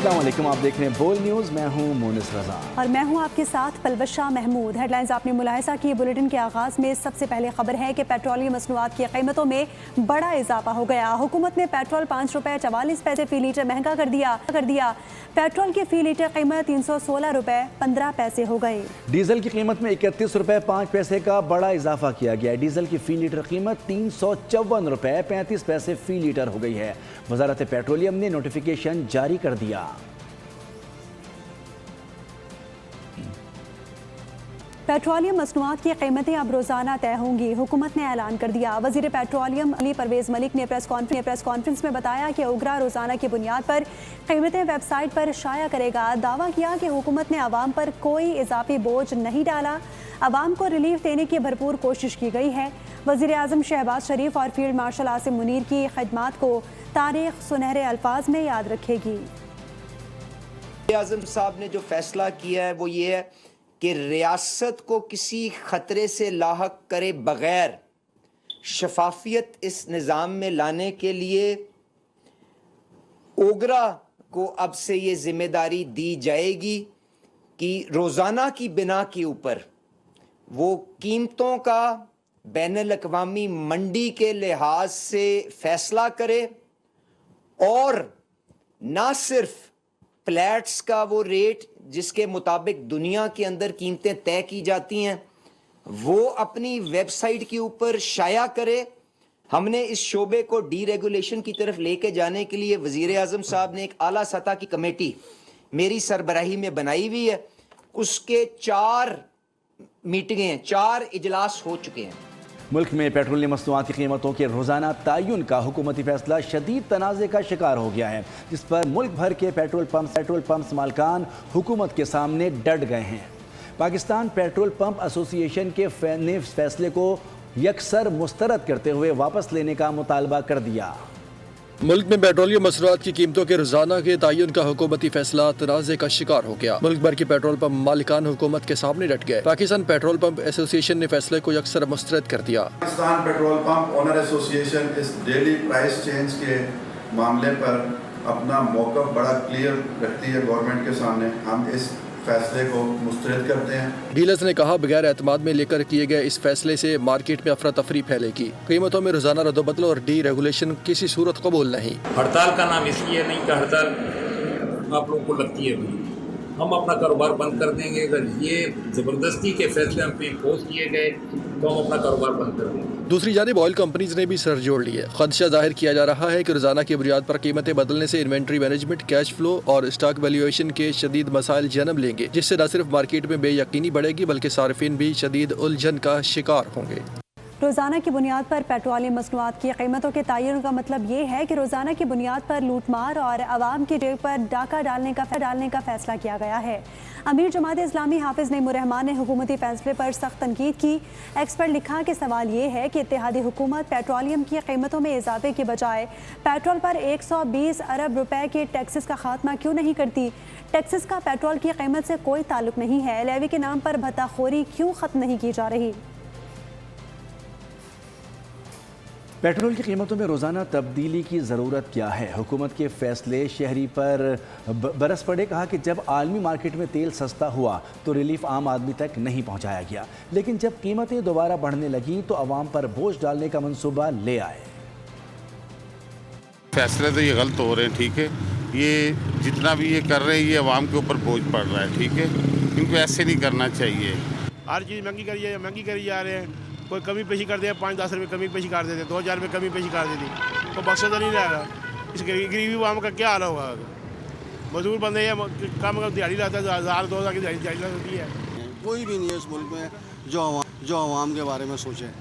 अस्सलाम वालेकुम, आप देख रहे हैं बोल न्यूज़। मैं हूं मोनिस रजा और मैं हूं आपके साथ पलवशा महमूद। हेडलाइंस आपने मुलाहिजा की। बुलेटिन के आगाज में सबसे पहले खबर है कि पेट्रोलियम मसनूआत की कीमतों में बड़ा इजाफा हो गया। हुकूमत ने पेट्रोल 5 रुपए 44 पैसे फी लीटर महंगा कर दिया। पेट्रोल की फी लीटर कीमत 316 रुपए 15 पैसे हो गई। डीजल की कीमत में 31 रुपए 5 पैसे का बड़ा इजाफा किया गया। डीजल की फी लीटर कीमत 354 रुपए 35 पैसे फी लीटर हो गई है। वजारत पेट्रोलियम ने नोटिफिकेशन जारी कर दिया। पेट्रोलियम मसनूआत की कीमतें अब रोजाना तय होंगी, हुकूमत ने ऐलान कर दिया। वजीर पेट्रोलियम अली परवेज मलिक ने प्रेस कॉन्फ्रेंस में बताया कि उगरा रोजाना की बुनियाद पर कीमतें वेबसाइट पर शाया करेगा। दावा किया कि हुकूमत ने आवाम पर कोई इजाफी बोझ नहीं डाला, आवाम को रिलीफ देने की भरपूर कोशिश की गई है। वजीर आजम शहबाज शरीफ और फील्ड मार्शल आसिम मुनीर की खिदमात को तारीख सुनहरे अल्फाज में याद रखेगी। आजम साहब ने जो फैसला किया है वो ये है कि रियासत को किसी ख़तरे से लाहक करे बग़ैर शफाफियत इस निज़ाम में लाने के लिए ओगरा को अब से ये ज़िम्मेदारी दी जाएगी कि रोज़ाना की बिना के ऊपर वो कीमतों का बैनुल-अक़वामी मंडी के लिहाज से फ़ैसला करे और ना सिर्फ फ्लैट्स का वो रेट जिसके मुताबिक दुनिया के अंदर कीमतें तय की जाती हैं वो अपनी वेबसाइट के ऊपर शाया करे। हमने इस शोबे को डीरेगुलेशन की तरफ लेके जाने के लिए वज़ीर आज़म साहब ने एक आला सतह की कमेटी मेरी सरबराही में बनाई हुई है। उसके 4 मीटिंगें 4 इजलास हो चुके हैं। मुल्क में पेट्रोलियम मसनूआत की कीमतों के रोज़ाना तयन का हुकूमती फैसला शदीद तनाज़े का शिकार हो गया है, जिस पर मुल्क भर के पेट्रोल पंप मालिकान हुकूमत के सामने डट गए हैं। पाकिस्तान पेट्रोल पंप एसोसिएशन के फैसले को यकसर मुस्तरद करते हुए वापस लेने का मुतालबा कर दिया। मुल्क में पेट्रोलियम मसनूआत की कीमतों के रोजाना के तयन का हुकूमती फैसला तनाज़े का शिकार हो गया। मुल्क भर के पेट्रोल पंप मालिकान हुकूमत के सामने डट गए। पाकिस्तान पेट्रोल पंप एसोसिएशन ने फैसले को यकसर मुस्तरद कर दिया। Pakistan petrol pump owner association इस डेली प्राइस चेंज के मामले पर अपना मौक़िफ़ बड़ा क्लियर रखती है गवर्नमेंट के सामने। हम इस फैसले को मुस्तरद करते हैं। डीलर्स ने कहा बगैर एतमाद में लेकर किए गए इस फैसले से मार्केट में अफरा तफरी फैलेगी। कीमतों में रोजाना रद्दबदल और डी रेगुलेशन किसी सूरत कबूल नहीं। हड़ताल का नाम इसलिए नहीं कि हड़ताल आप लोगों को लगती है, हम अपना कारोबार बंद कर देंगे। अगर ये ज़बरदस्ती के फैसले हम पे इम्पोज किए गए तो हम अपना कारोबार बंद कर देंगे। दूसरी जानिब ऑयल कंपनीज ने भी सर जोड़ लिए। खदशा जाहिर किया जा रहा है कि रोजाना की बुनियाद पर कीमतें बदलने से इन्वेंट्री मैनेजमेंट, कैश फ्लो और स्टॉक वैल्यूएशन के शदीद मसाइल जन्म लेंगे, जिससे न सिर्फ मार्केट में बेयकीनी बढ़ेगी बल्कि सार्फिन भी शदीद उलझन का शिकार होंगे। रोज़ाना की बुनियाद पर पेट्रोलियम मसनूआत की कीमतों के तयन का मतलब ये है कि रोज़ाना की बुनियाद पर लूटमार और आवाम की जेब पर डाका डालने का फैसला किया गया है। अमीर जमात इस्लामी हाफिज नईमुर रहमान ने हुकूमती फैसले पर सख्त तनकीद की। एक्सपर्ट लिखा कि सवाल ये है कि इत्तेहादी हुकूमत पेट्रोलियम की कीमतों में इजाफे के बजाय पेट्रोल पर 120 अरब रुपए के टैक्सेस का खात्मा क्यों नहीं करती। टैक्सेस का पेट्रोल की कीमत से कोई ताल्लुक नहीं है। लेवी के नाम पर भत्ताखोरी क्यों ख़त्म नहीं की जा रही। पेट्रोल की कीमतों में रोज़ाना तब्दीली की ज़रूरत क्या है। हुकूमत के फैसले शहरी पर बरस पड़े। कहा कि जब आलमी मार्केट में तेल सस्ता हुआ तो रिलीफ आम आदमी तक नहीं पहुंचाया गया, लेकिन जब कीमतें दोबारा बढ़ने लगी तो आवाम पर बोझ डालने का मंसूबा ले आए। फैसले तो ये गलत हो रहे हैं, ठीक है। ये जितना भी ये कर रहे हैं ये आवाम के ऊपर बोझ पड़ रहा है, ठीक है। इनको ऐसे नहीं करना चाहिए। हर चीज़ महंगी करी जा रहे हैं। कोई कमी पेशी कर दिया, 5-10 रुपये कमी पेशी कर देते, 2000 रुपये कमी पेशी कर देती, तो मकसद नहीं रहेगा। इस गरीबी आवाम का क्या हाल होगा। मजदूर बंदे काम का दिहाड़ी लाता है, 1000-2000 की दिहाड़ी होती है। कोई भी नहीं है इस मुल्क में जो आवाम के बारे में सोचे।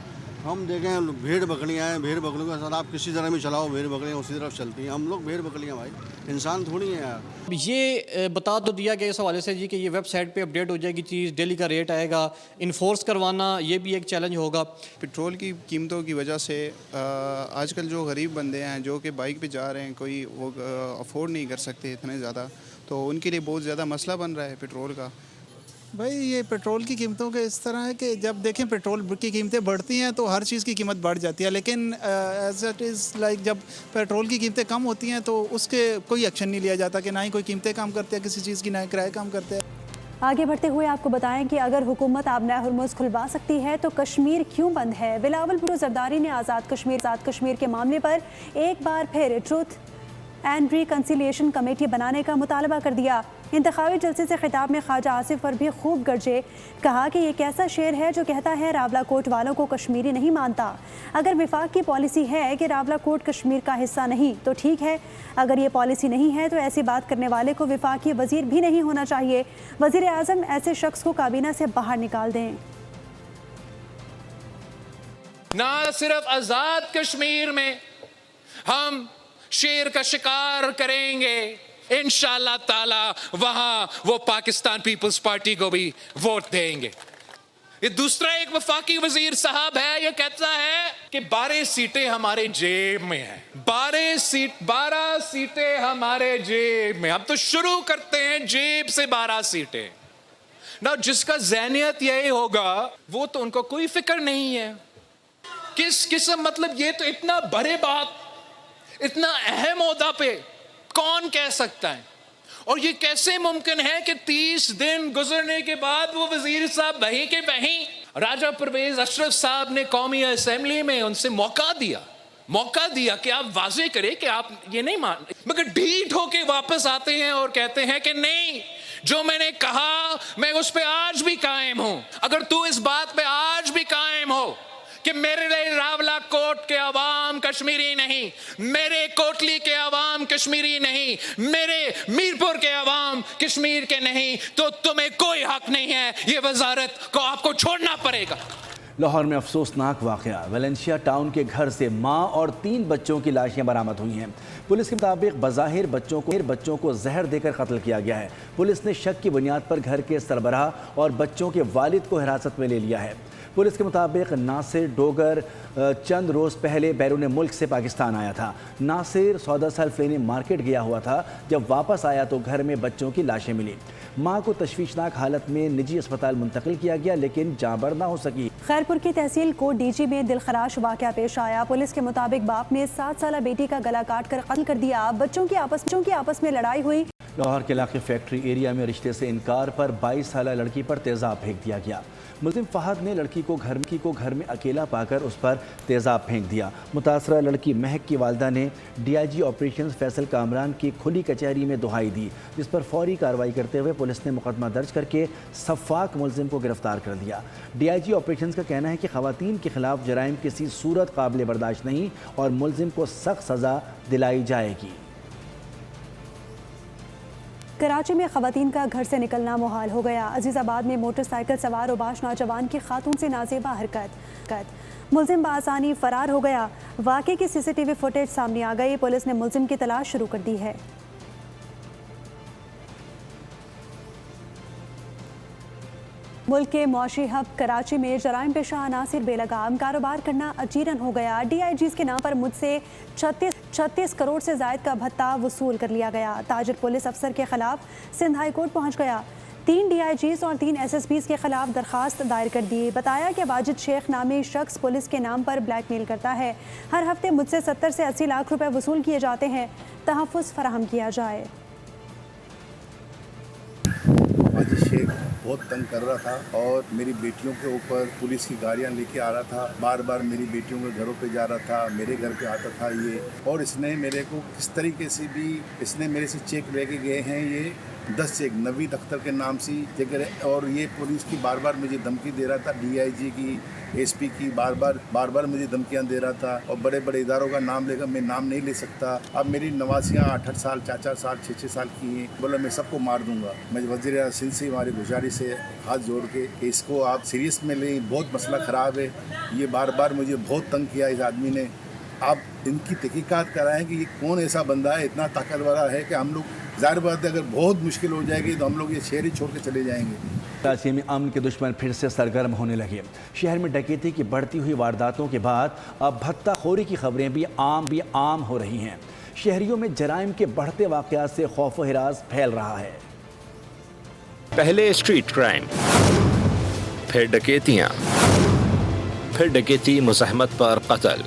हम देखें भेड़ बकरियाँ हैं, भेड़ बकरियों के साथ आप किसी तरह में चलाओ, भेड़ बकरियाँ उसी तरफ चलती हैं। हम लोग भेड़ बकरियाँ भाई, इंसान थोड़ी हैं यार। ये बता तो दिया गया इस हवाले से जी कि ये वेबसाइट पे अपडेट हो जाएगी चीज़, डेली का रेट आएगा। इन्फोर्स करवाना ये भी एक चैलेंज होगा। पेट्रोल की कीमतों की वजह से आजकल जो गरीब बंदे हैं जो कि बाइक पे जा रहे हैं, कोई वो अफोर्ड नहीं कर सकते इतने ज़्यादा, तो उनके लिए बहुत ज़्यादा मसला बन रहा है पेट्रोल का। भाई ये पेट्रोल की कीमतों के इस तरह है कि जब देखें पेट्रोल की कीमतें बढ़ती हैं तो हर चीज़ की कीमत बढ़ जाती है, लेकिन एज इट इज़ लाइक जब पेट्रोल की कीमतें कम होती हैं तो उसके कोई एक्शन नहीं लिया जाता कि ना ही कोई कीमतें कम करते हैं किसी चीज़ की, ना ही किराए कम करते हैं। आगे बढ़ते हुए आपको बताएं कि अगर हुकूमत आबनाए हुर्मुज़ खुलवा सकती है तो कश्मीर क्यों बंद है। बिलावल भुट्टो जरदारी ने आज़ाद कश्मीर के मामले पर एक बार फिर ट्रूथ एंड रिकन्सिलिएशन कमेटी बनाने का मुतालबा कर दिया। इंतखाबी जलसे से खिताब में ख्वाजा आसिफ पर भी खूब गरजे, कहा कि ये कैसा शेर है जो कहता है रावलाकोट वालों को कश्मीरी नहीं मानता। अगर विफाक की पॉलिसी है कि रावलाकोट कश्मीर का हिस्सा नहीं तो ठीक है, अगर ये पॉलिसी नहीं है तो ऐसी बात करने वाले को विफाकी वजीर भी नहीं होना चाहिए। वजीर आज़म ऐसे शख्स को काबीना से बाहर निकाल दें। ना सिर्फ आज़ाद कश्मीर में हम शेर का शिकार करेंगे, इंशाअल्लाह ताला वहां वो पाकिस्तान पीपल्स पार्टी को भी वोट देंगे। ये दूसरा एक वफाकी वजीर साहब है, ये कहता है कि 12 सीटें हमारे जेब में हैं, 12 सीटें हमारे जेब में। अब तो शुरू करते हैं जेब से 12 सीटें ना। जिसका ज़हनियत यही होगा वो तो उनको कोई फिक्र नहीं है किस किस्म, मतलब ये तो इतना बड़े बात, इतना अहम ओहदा पे कौन कह सकता है। और ये कैसे मुमकिन है कि 30 दिन गुजरने के बाद वो वजीर साहब वहीं के वहीं, राजा परवेज अशरफ साहब ने कौमी असेंबली में उनसे मौका दिया कि आप वाजे करें कि आप ये नहीं मान, मगर ढीठ होके वापस आते हैं और कहते हैं कि नहीं, जो मैंने कहा मैं उस पे आज भी कायम हूं। अगर तू इस बात पे आज भी कायम हो कि मेरे लिए रावलाकोट के अवाम कश्मीरी नहीं, मेरे कोटली के अवाम कश्मीरी नहीं, मेरे मीरपुर के अवाम कश्मीर के नहीं, तो तुम्हें कोई हक नहीं है, ये वजारत को आपको छोड़ना पड़ेगा। लाहौर में अफसोसनाक वाक़या, वेलेंशिया टाउन के घर से मां और 3 बच्चों की लाशें बरामद हुई हैं। पुलिस के मुताबिक बज़ाहिर बच्चों को जहर देकर कत्ल किया गया है। पुलिस ने शक की बुनियाद पर घर के सरबराह और बच्चों के वालिद को हिरासत में ले लिया है। पुलिस के मुताबिक नासिर डोगर चंद रोज़ पहले बैरून मुल्क से पाकिस्तान आया था। नासिर सौदा सल्फ लेने मार्केट गया हुआ था। जब वापस आया तो घर में बच्चों की लाशें मिली। मां को तशवीशनाक हालत में निजी अस्पताल मुंतकिल किया गया, लेकिन जाँबर ना हो सकी। खैरपुर की तहसील कोट डीजी में दिलखराश वाक़या पेश आया। पुलिस के मुताबिक बाप ने 7 साला बेटी का गला काट कर कत्ल कर दिया। बच्चों की आपस में लड़ाई हुई। लाहौर के इलाके फैक्ट्री एरिया में रिश्ते से इनकार पर 22 साला लड़की पर तेज़ाब फेंक दिया गया। मुल्ज़िम फहद ने लड़की को घर में अकेला पाकर उस पर तेज़ाब फेंक दिया। मुतासरा लड़की महक की वालदा ने DIG ऑपरेशन फैसल कामरान की खुली कचहरी में दुहाई दी, जिस पर फौरी कार्रवाई करते हुए पुलिस ने मुकदमा दर्ज करके सफ़ाक मुल्ज़िम को गिरफ्तार कर दिया। DIG ऑपरेशन का कहना है कि ख़वातीन के खिलाफ जराइम किसी सूरत काबिल बर्दाश्त नहीं और मुल्ज़िम को सख्त सज़ा दिलाई जाएगी। कराची में ख़वातीन का घर से निकलना मुहाल हो गया। अजीज़ाबाद में मोटरसाइकिल सवार उबाश नौजवान की खातून से नाजेबा हरकत, मुल्ज़िम बासानी फ़रार हो गया। वाक़े की CCTV फुटेज सामने आ गई। पुलिस ने मुल्ज़िम की तलाश शुरू कर दी है। मुल्क के मौशी हब कराची में जराइम पेशा अनासिर बेलगाम, कारोबार करना अजीरन हो गया। DIGs के नाम पर मुझसे 36 करोड़ से ज़ायद का भत्ता वसूल कर लिया गया। ताजिर पुलिस अफसर के खिलाफ सिंध हाई कोर्ट पहुँच गया। 3 DIGs और 3 SSPs के खिलाफ दरखास्त दायर कर दी। बताया कि वाजिद शेख नामी शख्स पुलिस के नाम पर ब्लैकमेल करता है। हर हफ्ते मुझसे 70 से 80 लाख रुपए वसूल किए जाते हैं। तहफ़्फ़ुज़ फराहम किया जाए। वाजिद शेख बहुत तंग कर रहा था और मेरी बेटियों के ऊपर पुलिस की गाड़ियां लेके आ रहा था। बार बार मेरी बेटियों के घरों पे जा रहा था, मेरे घर पे आता था ये। और इसने मेरे को किस तरीके से भी इसने मेरे से चेक लेके गए हैं, ये 10 चेक नवीद अख्तर के नाम से चेक है। और ये पुलिस की बार बार मुझे धमकी दे रहा था, DIG की, SP की बार बार मुझे धमकियां दे रहा था। और बड़े बड़े इदारों का नाम लेकर मैं नाम नहीं ले सकता। अब मेरी नवासियाँ 8-8 साल, 4-4 साल, 6-6 साल की हैं। बोला मैं सबको मार दूंगा। मैं वज़ीर सिंध से हमारी गुजारिश से हाथ जोड़ के इसको आप सीरियस में लें, बहुत मसला ख़राब है। ये बार बार मुझे बहुत तंग किया इस आदमी ने। आप इनकी तहकीकात कराएं कि ये कौन ऐसा बंदा है, इतना ताकतवर है कि हम लोग, ज़ाहिर बात है अगर बहुत मुश्किल हो जाएगी तो हम लोग ये शहर ही छोड़ के चले जाएंगे। कराची में अमन के दुश्मन फिर से सरगर्म होने लगे। शहर में डकैती की बढ़ती हुई वारदातों के बाद अब भत्ताखोरी की खबरें भी आम हो रही हैं। शहरियों में जराइम के बढ़ते वाक़यात से खौफ व हिरास फैल रहा है। पहले स्ट्रीट क्राइम, फिर डकैतियां, फिर डकैती मुज़ाहमत पर कत्ल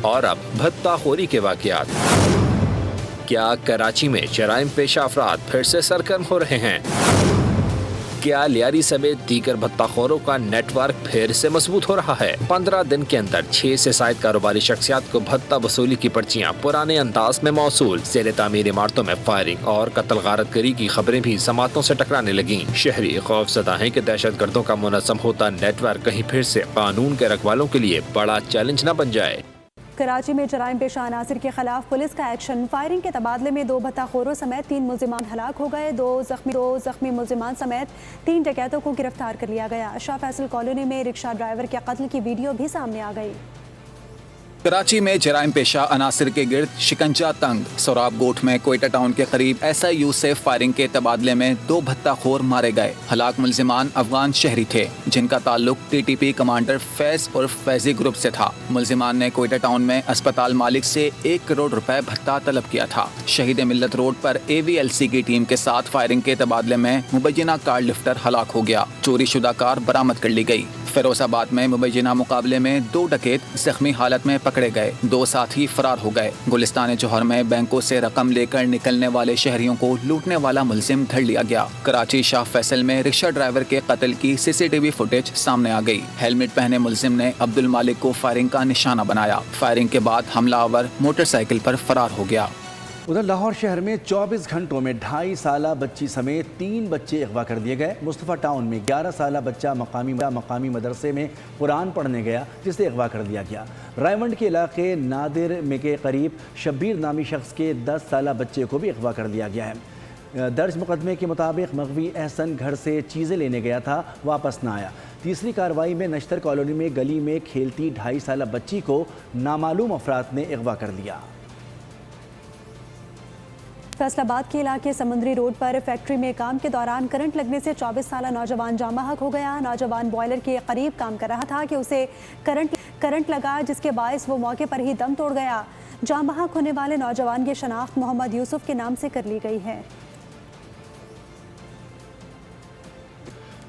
और अब भत्ताखोरी के वाक़यात। क्या कराची में जराइम पेशा अफराद फिर से सरगर्म हो रहे हैं? क्या लियारी समेत दीगर भत्ताखोरों का नेटवर्क फिर से मजबूत हो रहा है? 15 दिन के अंदर 6 से शायद कारोबारी शख्सियात को भत्ता वसूली की पर्चियां पुराने अंदाज में मौसूल। ज़ेरे तामीर इमारतों में फायरिंग और कत्ल गारतगरी की खबरें भी समातों से टकराने लगीं। शहरी खौफज़दा हैं कि दहशतगर्दों का मुनज़्ज़म होता नेटवर्क कहीं फिर से कानून के रखवालों के लिए बड़ा चैलेंज न बन जाए। कराची में जराइम पेशा अनासिर के खिलाफ पुलिस का एक्शन। फायरिंग के तबादले में 2 भत्ताखोरों समेत 3 मुल्जिमान हलाक हो गए। 2 जख्मी मुल्जिमान समेत 3 डकैतों को गिरफ्तार कर लिया गया। शाह फैसल कॉलोनी में रिक्शा ड्राइवर के कत्ल की वीडियो भी सामने आ गई। कराची में जराइम पेशा अनासिर के गिर्द शिकंजा तंग। सोराब गोट में कोयटा टाउन के करीब SIU से फायरिंग के तबादले में 2 भत्ताखोर मारे गए। हलाक मुल्जिमान अफगान शहरी थे जिनका ताल्लुक TTP कमांडर फैज और फैजी ग्रुप से था। मुल्जिमान ने कोयटा टाउन में अस्पताल मालिक से 1 करोड़ रुपए भत्ता तलब किया था। शहीद मिल्लत रोड पर AVLC की टीम के साथ फायरिंग के तबादले में मुबैना कार लिफ्टर हलाक हो गया। चोरी शुदा कार बरामद कर ली गई। फिरोजाबाद में मुबैना मुकाबले में 2 डकैत जख्मी हालत में पकड़े गए। 2 साथी फरार हो गए। गुलिस्तान जौहर में बैंकों से रकम लेकर निकलने वाले शहरियों को लूटने वाला मुलजिम धर लिया गया। कराची शाह फैसल में रिक्शा ड्राइवर के कत्ल की CCTV फुटेज सामने आ गई। हेलमेट पहने मुलजिम ने अब्दुल मालिक को फायरिंग का निशाना बनाया। फायरिंग के बाद हमलावर मोटरसाइकिल पर फरार हो गया। उधर लाहौर शहर में 24 घंटों में 2.5 साला बच्ची समेत 3 बच्चे अगवा कर दिए गए। मुस्तफ़ा टाउन में 11 साला बच्चा मकामी मदरसे में कुरान पढ़ने गया जिसे अगवा कर दिया गया। रायमंड के इलाके नादिर में के करीब शब्बीर नामी शख्स के 10 साला बच्चे को भी अगवा कर दिया गया है। दर्ज मुकदमे के मुताबिक मगवी एहसन घर से चीज़ें लेने गया था, वापस न आया। तीसरी कार्रवाई में नश्तर कॉलोनी में गली में खेलती 2.5 साला बच्ची को नामालूम अफराद ने अगवा कर लिया। फैसलाबाद के इलाके समुंदरी रोड पर फैक्ट्री में काम के दौरान करंट लगने से 24 साला नौजवान जाँ बहक हो गया। नौजवान बॉयलर के करीब काम कर रहा था कि उसे करंट लगा, जिसके बायस वो मौके पर ही दम तोड़ गया। जाँ बहक होने वाले नौजवान की शनाख्त मोहम्मद यूसुफ के नाम से कर ली गई है।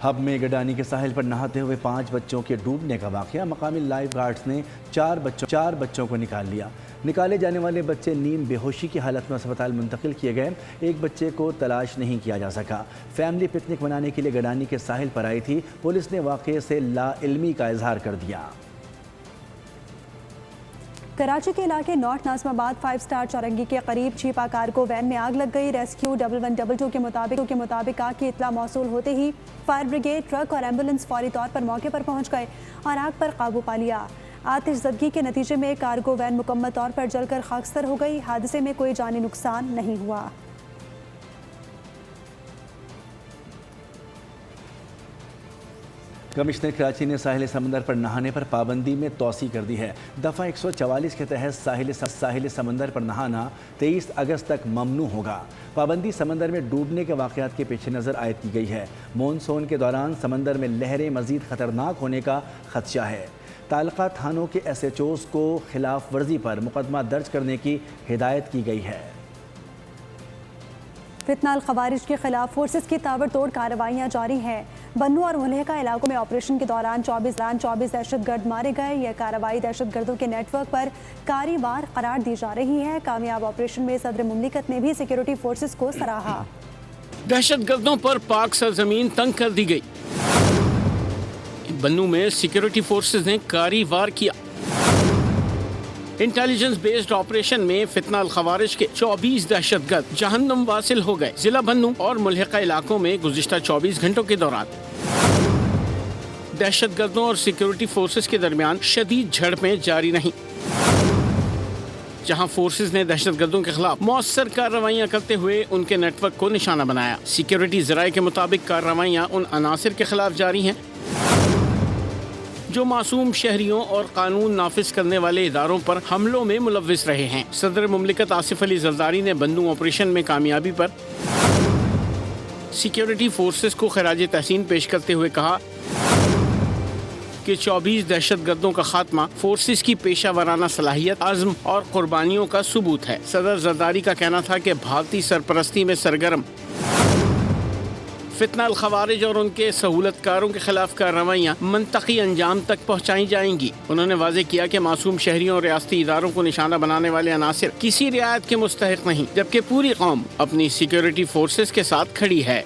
हब में गडानी के साहिल पर नहाते हुए 5 बच्चों के डूबने का वाक़या। मकामी लाइफ गार्ड्स ने 4 बच्चों को निकाल लिया। निकाले जाने वाले बच्चे नीम बेहोशी की हालत में अस्पताल मुंतकिल किए गए। एक बच्चे को तलाश नहीं किया जा सका। फैमिली पिकनिक मनाने के लिए गडानी के साहिल पर आई थी। पुलिस ने वाक़े से लाइल्मी का इजहार कर दिया। कराची के इलाके नॉर्थ नाज़िमाबाद 5 स्टार चौरंगी के करीब छिपा कार्गो वैन में आग लग गई। रेस्क्यू 1122 के मुताबिक आग की इत्तला मौसूल होते ही फायर ब्रिगेड, ट्रक और एम्बुलेंस फौरी तौर पर मौके पर पहुंच गए और आग पर काबू पा लिया। आतिशज़दगी के नतीजे में कार्गो वैन मुकम्मल तौर पर जलकर खाकस्तर हो गई। हादसे में कोई जानी नुकसान नहीं हुआ। कमिश्नर कराची ने साहिल समंदर पर नहाने पर पाबंदी में तोसी कर दी है। दफ़ा 144 के तहत साहिल समंदर पर नहाना 23 अगस्त तक ममनू होगा। पाबंदी समंदर में डूबने के वाक़यात के पेश नज़र आयद की गई है। मानसून के दौरान समंदर में लहरें मज़ीद ख़तरनाक होने का खदशा है। ताल्लुका थानों के SHOs को खिलाफ वर्जी पर मुकदमा दर्ज करने की हिदायत की गई है। फितना अल खवारिज के खिलाफ फोर्सेस की ताबड़तोड़ कार्रवाइयाँ जारी हैं। बन्नू और मुल्हिका इलाकों में ऑपरेशन के दौरान 24 दहशतगर्द मारे गए। यह कार्रवाई दहशतगर्दों के नेटवर्क पर कारीवार करार दी जा रही है। कामयाब ऑपरेशन में सदर मुमलिकत ने भी सिक्योरिटी फोर्सेस को सराहा। दहशतगर्दों पर पाक सरजमीन तंग कर दी गई। बन्नू में सिक्योरिटी फोर्सेस ने कारीवार किया। इंटेलिजेंस बेस्ड ऑपरेशन में फितना अल खवारिज के 24 दहशतगर्द जहन्नम वासिल हो गए। जिला बन्नू और मुल्हिका इलाकों में गुज़िश्ता 24 घंटों के दौरान दहशतगर्दों और सिक्योरिटी फोर्सेस के दरमियान शदीद झड़पें जारी रहीं, जहां फोर्सेस ने दहशतगर्दों के खिलाफ मौसर कार्रवाइयां करते हुए उनके नेटवर्क को निशाना बनाया। सिक्योरिटी ज़राए के मुताबिक कार्रवाइयां उन अनासिर के खिलाफ जारी हैं जो मासूम शहरियों और कानून नाफिज करने वाले इदारों पर हमलों में मुलव्विस रहे हैं। सदर मुमलिकत आसिफ अली जरदारी ने बन्नू ऑपरेशन में कामयाबी पर सिक्योरिटी फोर्सेस को खराज तहसीन पेश करते हुए कहा कि 24 दहशतगर्दों का खात्मा फोर्सेस की पेशा वराना सलाहियत, आज़म और कुर्बानियों का सबूत है। सदर जरदारी का कहना था कि भारतीय सरपरस्ती में सरगर्म فتنہ الخوارج اور ان کے سہولت کاروں کے خلاف کارروائیاں منطقی انجام تک پہنچائی جائیں گی۔ انہوں نے واضح کیا کہ معصوم شہریوں اور ریاستی اداروں کو نشانہ بنانے والے عناصر کسی رعایت کے مستحق نہیں، جبکہ پوری قوم اپنی سیکیورٹی فورسز کے ساتھ کھڑی ہے۔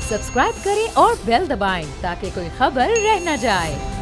سبسکرائب کریں اور بیل دبائیں تاکہ کوئی خبر رہ نہ جائے۔